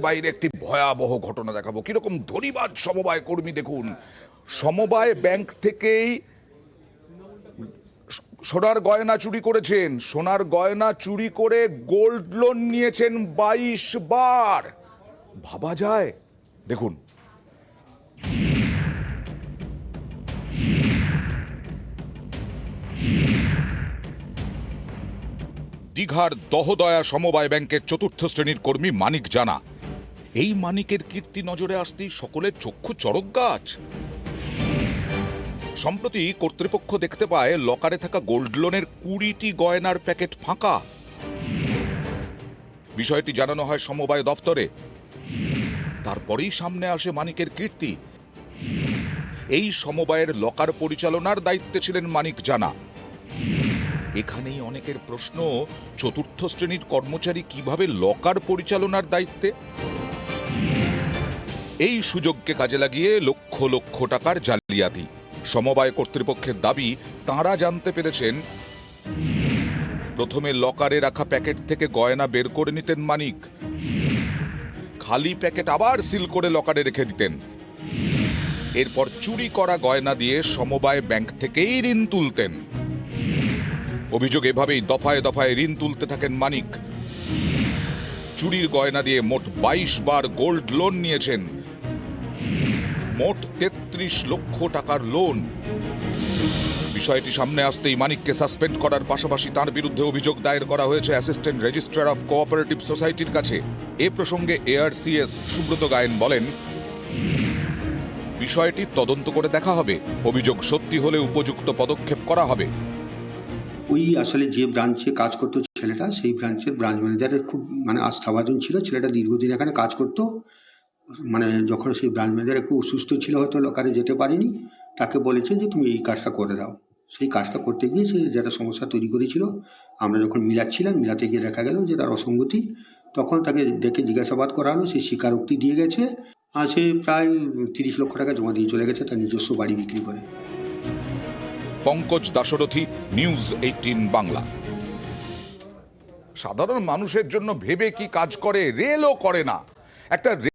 বাইরে একটি ভয়াবহ ঘটনা দেখাবো। কিরকম ধনীবাদ সমবায় কর্মী দেখুন, সমবায় ব্যাংক থেকেই সোনার গয়না চুরি করেছেন, সোনার গয়না চুরি করে গোল্ড লোন নিয়েছেন 22 বার। ভাবা যায়? দেখুন। দীঘার দহদয়া সমবায় ব্যাংকের চতুর্থ শ্রেণীর কর্মী মানিক জানা। এই মানিকের কীর্তি নজরে আসতেই সকলের চক্ষু চড়ক গাছ। সম্প্রতি কর্তৃপক্ষ দেখতে পায় লকারে থাকা গোল্ড লোনের 20টি গয়নার প্যাকেট ফাঁকা। বিষয়টি জানানো হয় সমবায় দফতরে। তারপরেই সামনে আসে মানিকের কীর্তি। এই সমবায়ের লকার পরিচালনার দায়িত্বে ছিলেন মানিক জানা। এখানেই অনেকের প্রশ্ন, চতুর্থ শ্রেণীর কর্মচারী কিভাবে লকার পরিচালনার দায়িত্বে? এই সুযোগকে কাজে লাগিয়ে লক্ষ লক্ষ টাকার জালিয়াতি। সমবায় কর্তৃপক্ষের দাবি, তাঁরা জানতে পেরেছেন প্রথমে লকারে রাখা প্যাকেট থেকে গয়না বের করে নিতেন মানিক, খালি প্যাকেট আবার সিল করে লকারে রেখে দিতেন। এরপর চুরি করা গয়না দিয়ে সমবায় ব্যাংক থেকেই ঋণ তুলতেন। অভিযোগ, এভাবেই দফায় দফায় ঋণ তুলতে থাকেন মানিক। চুরির গয়না দিয়ে মোট 22 বার গোল্ড লোন নিয়েছেন, মোট 33 লক্ষ টাকার লোন। বিষয়টি সামনে আসতেই মানিককে সাসপেন্ড করার পাশাপাশি তার বিরুদ্ধে অভিযোগ দায়ের করা হয়েছে অ্যাসিস্ট্যান্ট রেজিস্ট্রার অফ কোঅপারেটিভ সোসাইটির কাছে। এ প্রসঙ্গে এআরসিএস সুব্রত গায়েন বলেন, বিষয়টি তদন্ত করে দেখা হবে, অভিযোগ সত্যি হলে উপযুক্ত পদক্ষেপ করা হবে। ওই আসলে যে ব্রাঞ্চে কাজ করতো ছেলেটা, সেই ব্রাঞ্চের ব্রাঞ্চ ম্যানেজারের খুব আস্থাভাজন ছিল। ছেলেটা দীর্ঘদিন এখানে কাজ করতো। যখন সেই ব্রাঞ্চ ম্যানেজার একটু অসুস্থ ছিল, হয়তো লকারে যেতে পারেনি, তাকে বলেছে যে তুমি এই কাজটা করে দাও। সেই কাজটা করতে গিয়ে সে যেটা সমস্যা তৈরি করেছিল, আমরা যখন মিলাতে গিয়ে দেখা গেল যে তার অসঙ্গতি। তখন তাকে ডেকে জিজ্ঞাসাবাদ করা হলো, সে স্বীকারোক্তি দিয়ে গেছে। আর সে প্রায় 30 লক্ষ টাকা জমা দিয়ে চলে গেছে তার নিজস্ব বাড়ি বিক্রি করে। পঙ্কজ দাশরথী, নিউজ 18 বাংলা। সাধারণ মানুষের জন্য ভেবে কি কাজ করে? রেলও করে না। একটা